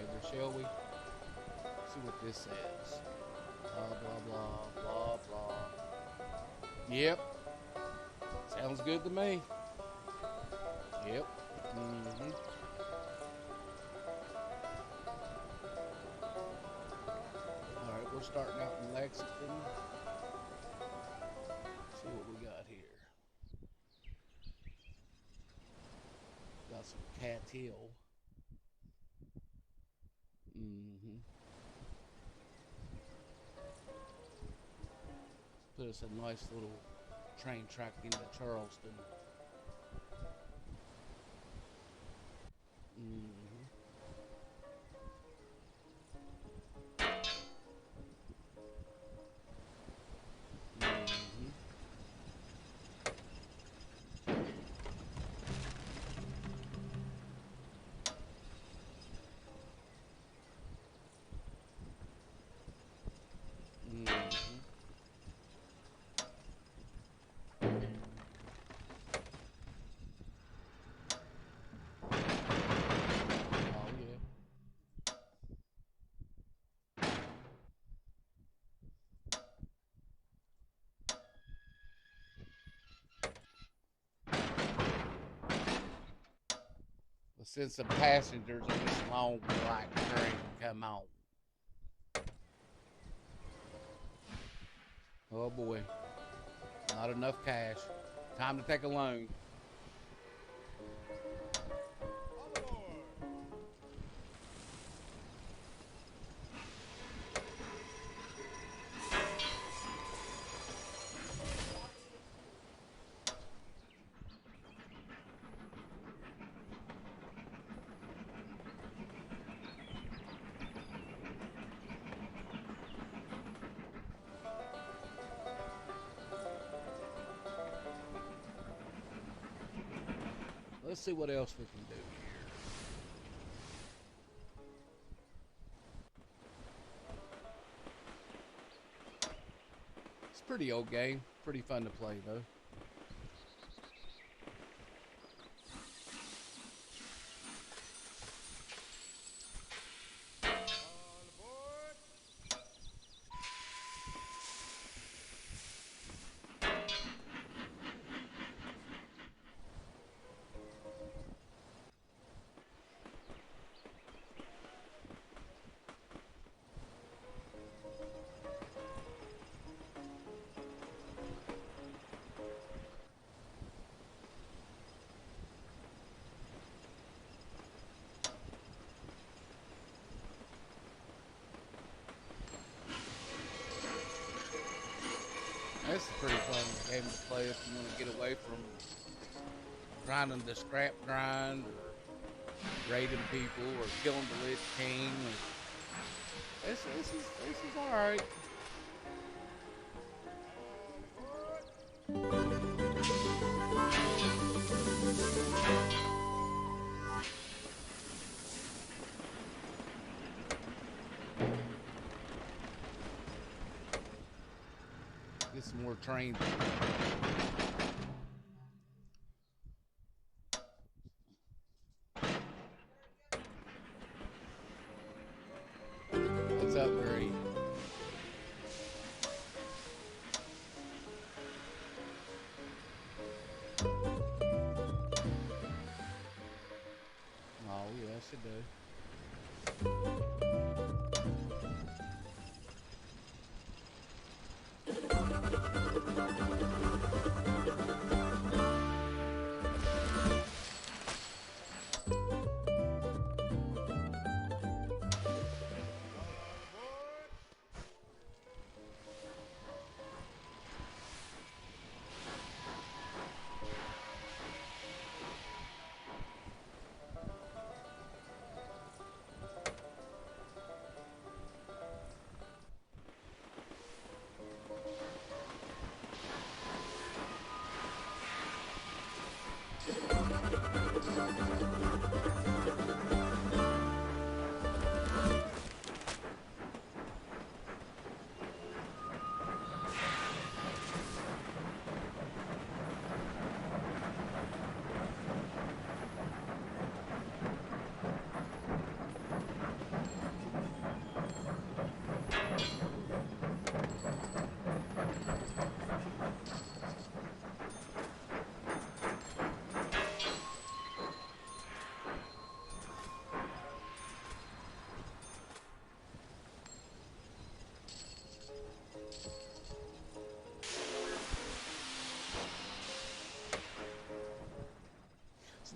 there, shall we? See what this says. Blah, blah, blah, blah, blah. Yep. Sounds good to me. Yep. Mm-hmm. Alright, we're starting out in Lexington. See what we got here. Got some Cat Hill. Mm-hmm. Put us a nice little train track into Charleston. Mm-hmm. Mm-hmm. Mm-hmm. Oh yeah. Let's send some passengers on this long black train. Come on. Oh boy. Not enough cash. Time to take a loan. Let's see what else we can do here. It's a pretty old game. Pretty fun to play though. This is a pretty fun game to play if you want to get away from grinding the scrap grind or raiding people or killing the Lich King. This is all right. Get some more trains. Let's upgrade. Oh yes, it does.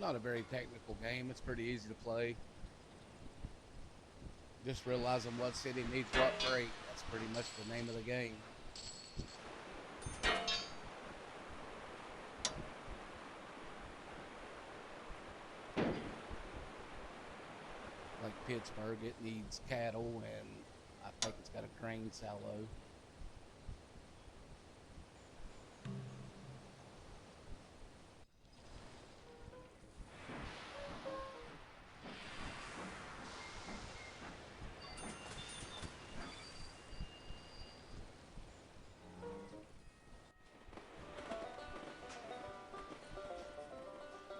not a very technical game. It's pretty easy to play. Just realizing what city needs what freight. That's pretty much the name of the game. Like Pittsburgh, it needs cattle, and I think it's got a grain silo.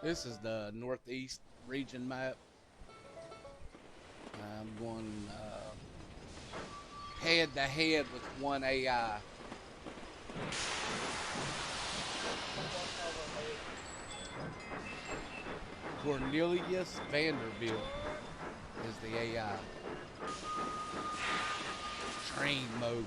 This is the Northeast region map. I'm going head to head with one AI. Cornelius Vanderbilt is the AI. Train mogul.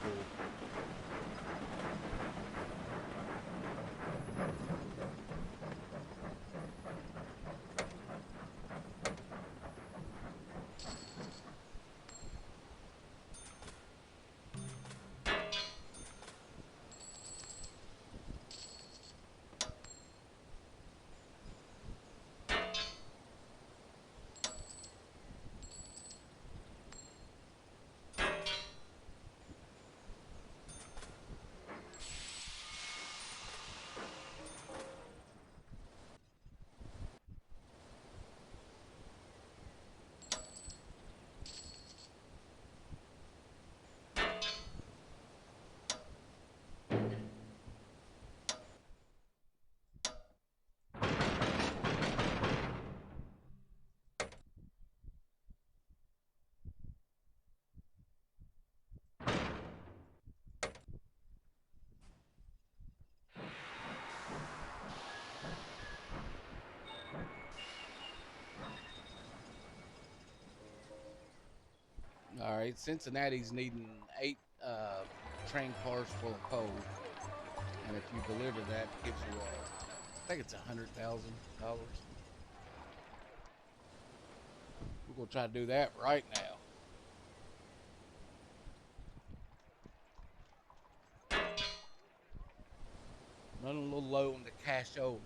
All right, Cincinnati's needing 8 train cars full of coal, and if you deliver that, it gives you I think it's $100,000. We're gonna try to do that right now. Running a little low on the cashola.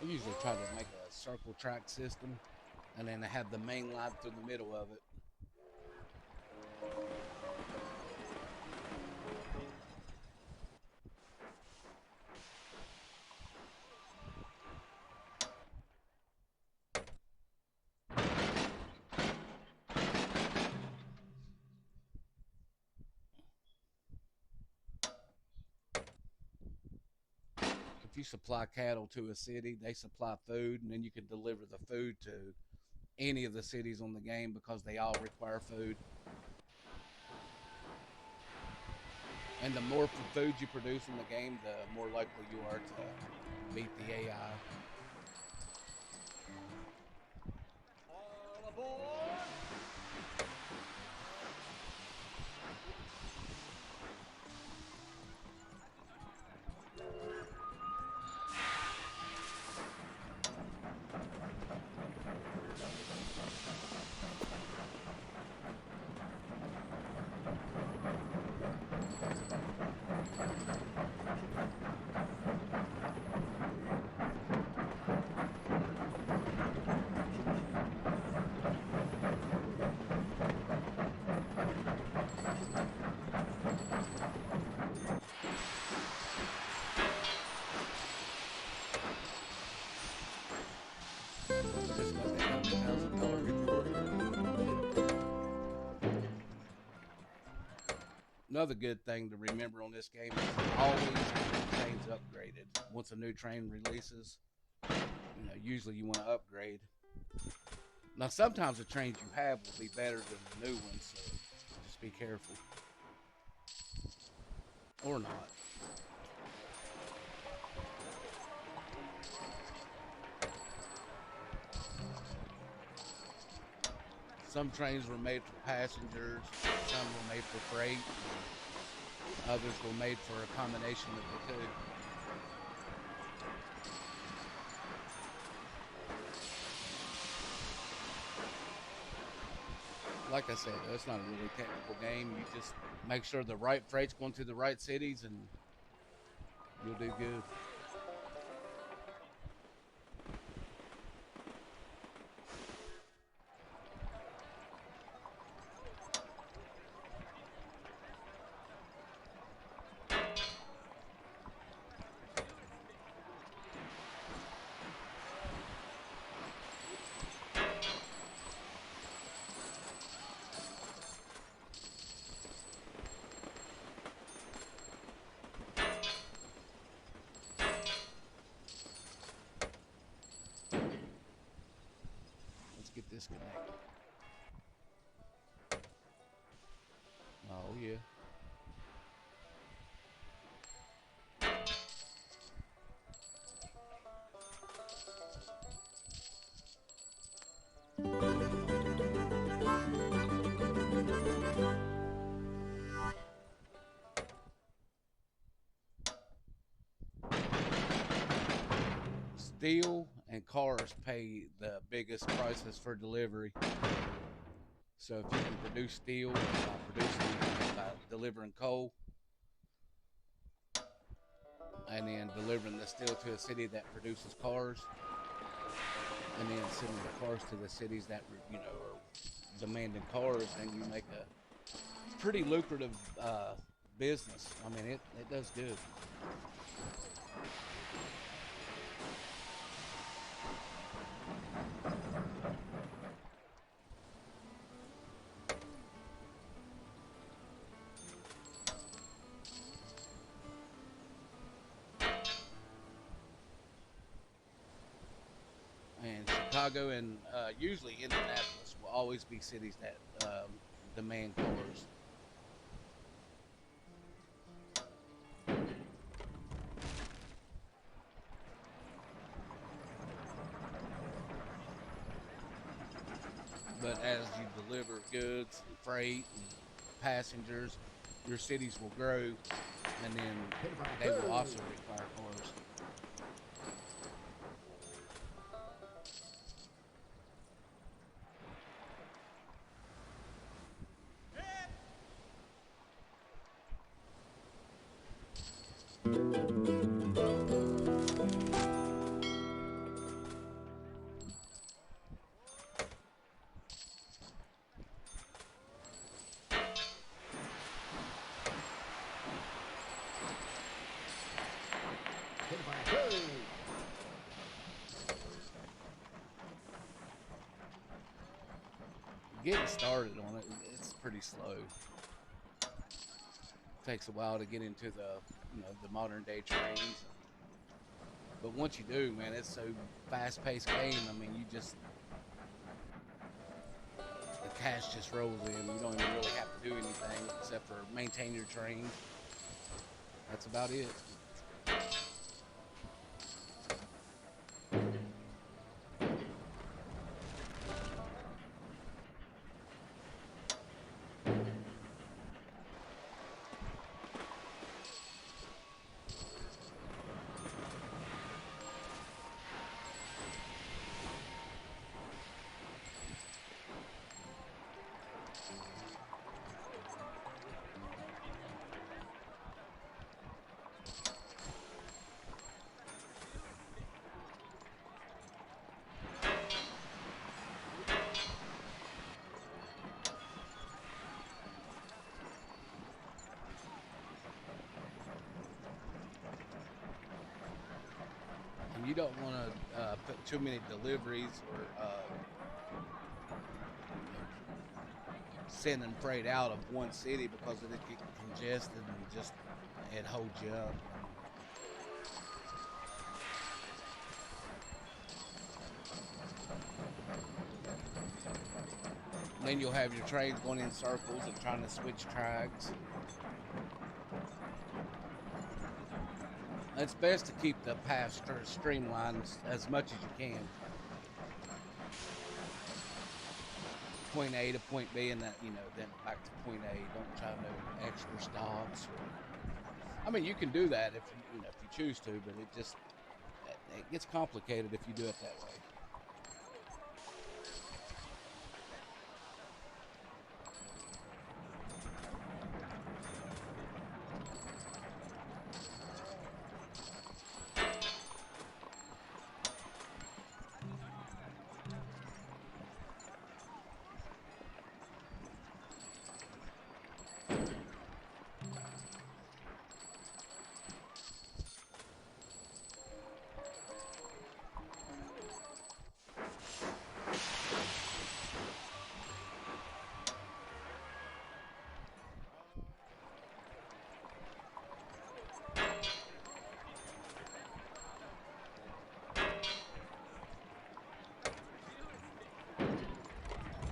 I usually try to make a circle track system, and then I have the main line through the middle of it. If you supply cattle to a city, they supply food, and then you can deliver the food to any of the cities on the game because they all require food. And the more food you produce in the game, the more likely you are to beat the AI. All aboard! Another good thing to remember on this game is always get the trains upgraded. Once a new train releases, usually you want to upgrade. Now, sometimes the trains you have will be better than the new ones, so just be careful. Or not. Some trains were made for passengers, some were made for freight, others were made for a combination of the two. Like I said, though, it's not a really technical game. You just make sure the right freight's going to the right cities and you'll do good. Let's get this connected. Oh, yeah. Steel and cars pay the biggest prices for delivery. So if you can produce steel by delivering coal, and then delivering the steel to a city that produces cars, and then sending the cars to the cities that are demanding cars, then you make a pretty lucrative business. I mean, it does good. And Chicago and usually Indianapolis will always be cities that demand cars. But as you deliver goods and freight and passengers, your cities will grow, and then they will also require cars. Getting started on it, it's pretty slow. Takes a while to get into the modern day trains. But once you do, man, it's so fast-paced game. I mean, the cash just rolls in. You don't even really have to do anything except for maintain your trains. That's about it. And you don't want to put too many deliveries or sending freight out of one city because it get congested and just it holds you up. And then you'll have your trains going in circles and trying to switch tracks. It's best to keep the path streamlined as much as you can. Point A to point B, and that, then back to point A. Don't try no extra stops. I mean, you can do that if if you choose to, but it gets complicated if you do it that way.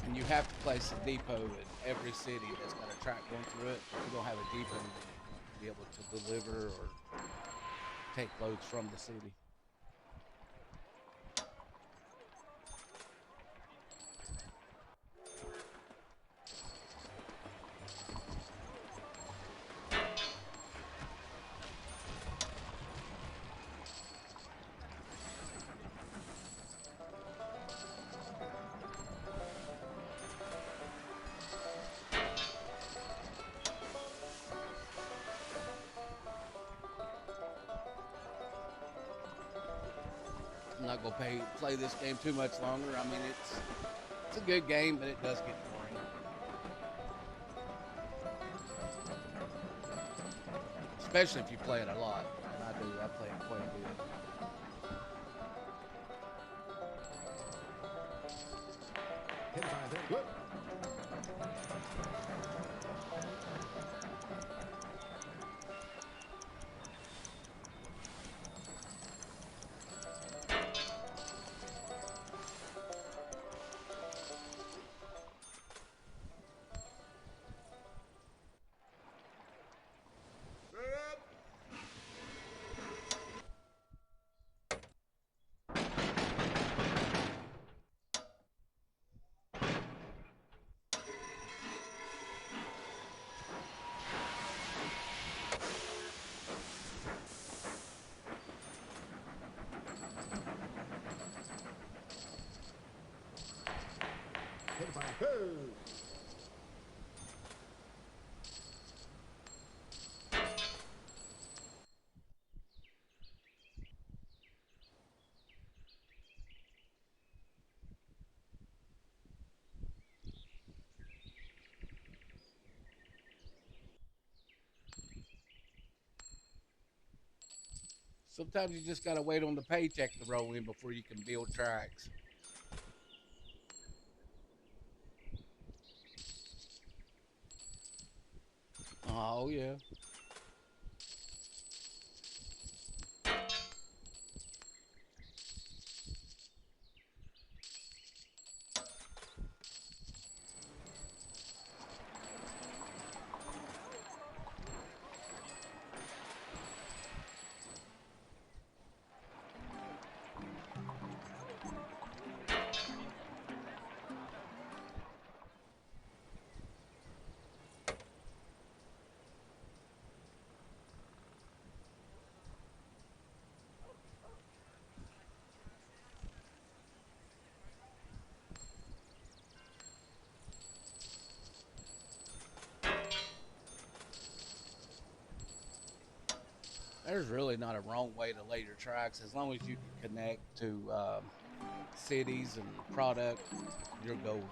And you have to place a depot in every city that's got a track going through it. If you don't have a depot, to be able to deliver or take loads from the city. I'm not gonna play this game too much longer. I mean, it's a good game, but it does get boring. Especially if you play it a lot, and I do. I play it quite a bit. Sometimes you just gotta wait on the paycheck to roll in before you can build tracks. Oh yeah. There's really not a wrong way to lay your tracks as long as you can connect to cities and product. You're golden.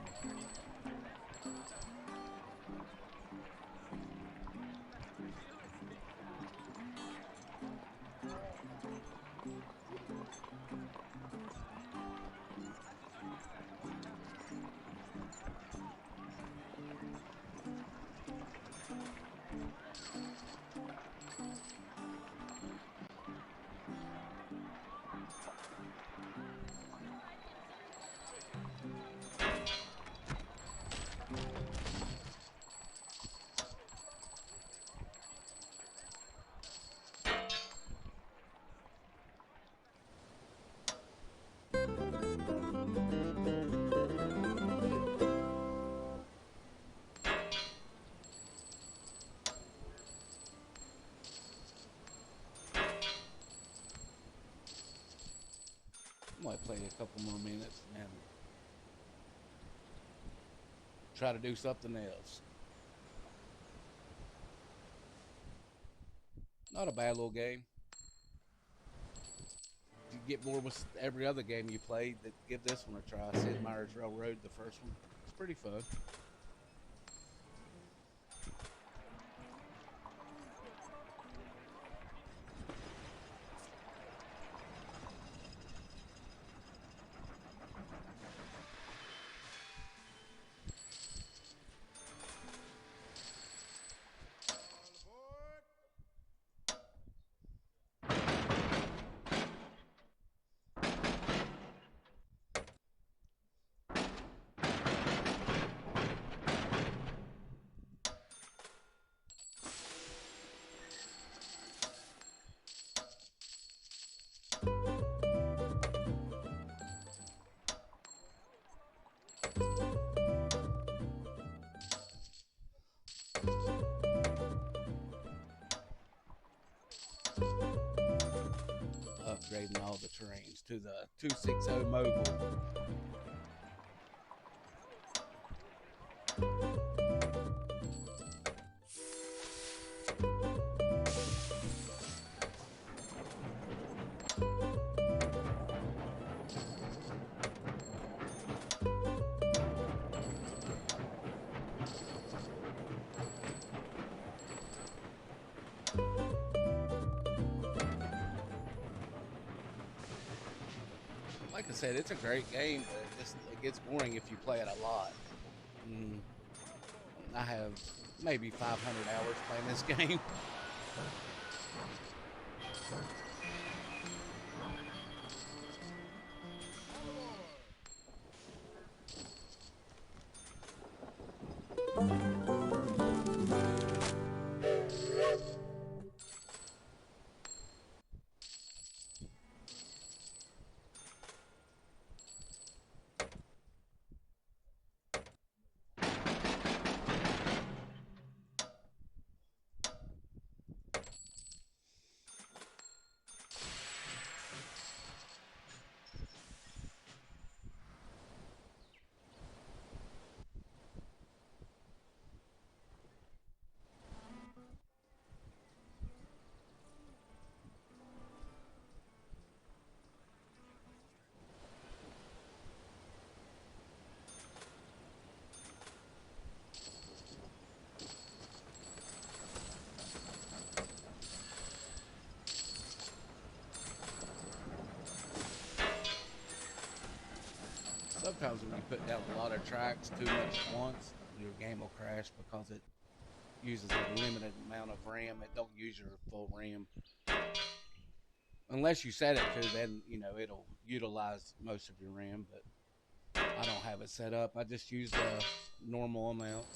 I might play a couple more minutes and try to do something else. Not a bad little game. If you get bored with every other game you played, give this one a try. Sid Meier's Railroad, the first one. It's pretty fun. Upgrading all the terrains to the 260 mobile. Like I said, it's a great game, but it gets boring if you play it a lot. Mm, I have maybe 500 hours playing this game. Sometimes when you put down a lot of tracks too much at once, your game will crash because it uses a limited amount of RAM. It don't use your full RAM. Unless you set it to, then it'll utilize most of your RAM, but I don't have it set up. I just use the normal amount.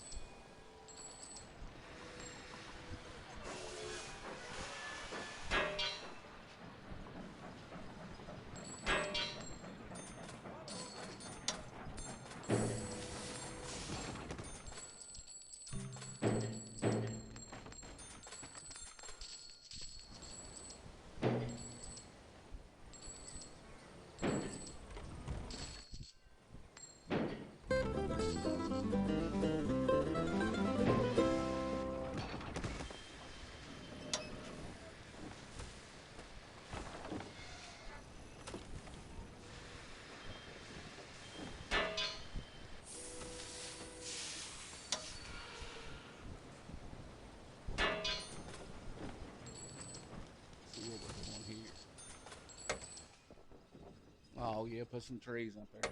Oh yeah, put some trees up there.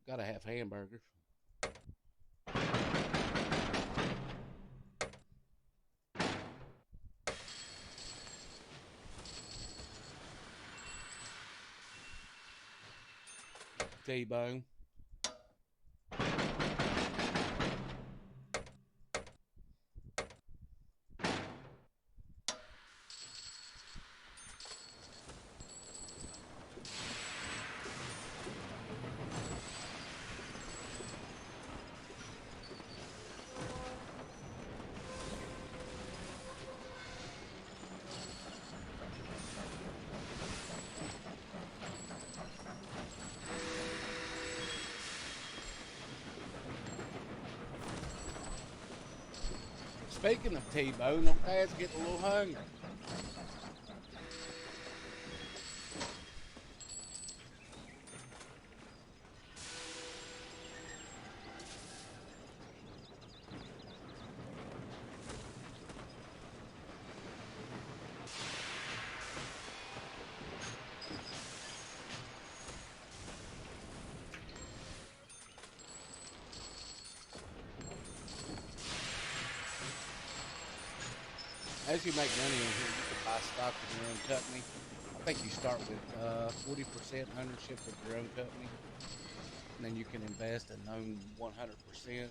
Gotta have hamburgers. T-bone. Speaking of T-Bone, old Dad's getting a little hungry. As you make money in here, you can buy stock in your own company. I think you start with 40% ownership of your own company, and then you can invest and own 100%.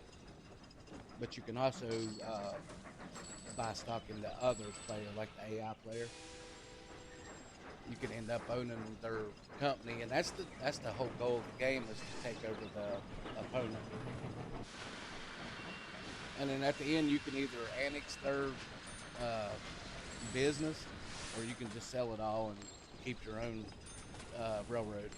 But you can also buy stock in the other player, like the AI player. You can end up owning their company, and that's the whole goal of the game, is to take over the opponent. And then at the end, you can either annex their uh, business, or you can just sell it all and keep your own railroad.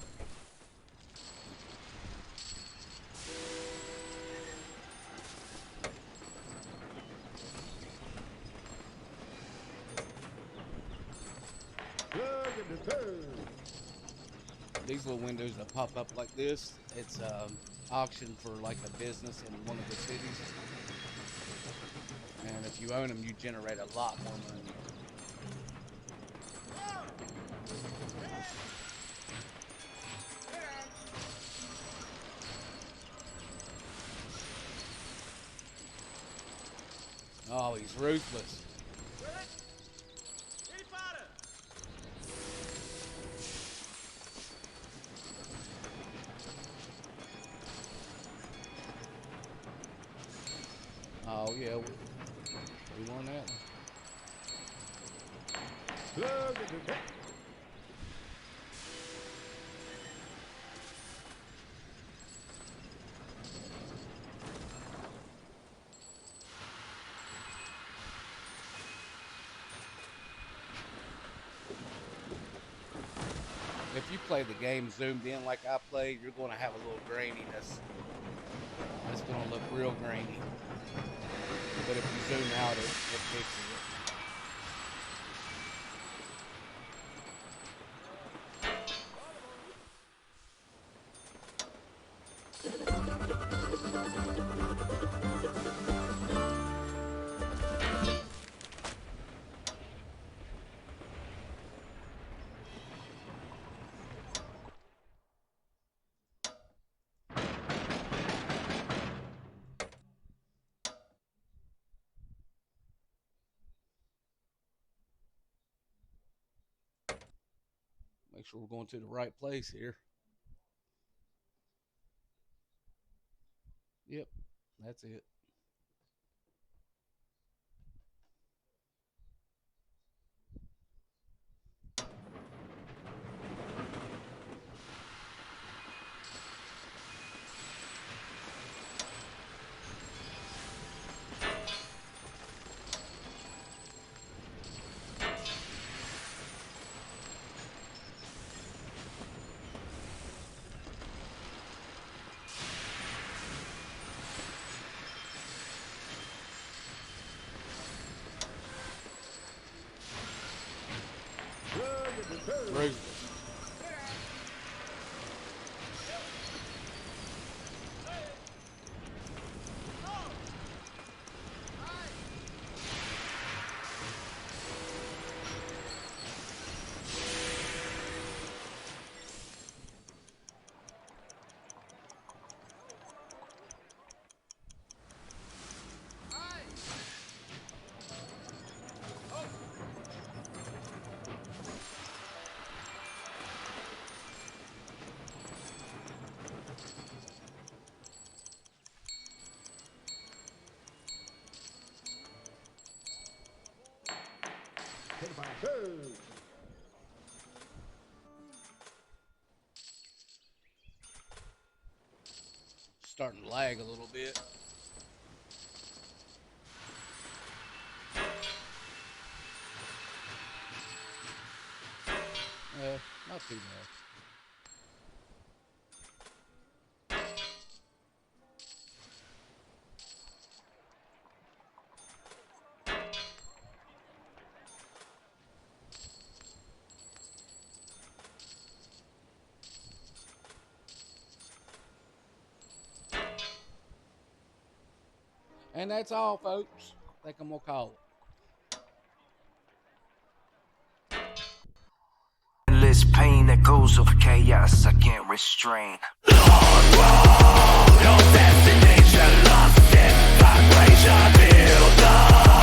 These little windows that pop up like this, it's auction for like a business in one of the cities. And if you own them, you generate a lot more money. Oh, he's ruthless. Oh, yeah, we won that one. If you play the game zoomed in like I play, you're going to have a little graininess. It's going to look real grainy. But if you zoom out, it fixes it. Make sure we're going to the right place here. Yep, that's it. Ruthless. Starting to lag a little bit. Not too bad. And that's all, folks. I think I'm going to call it. Endless pain that goes over chaos I can't restrain.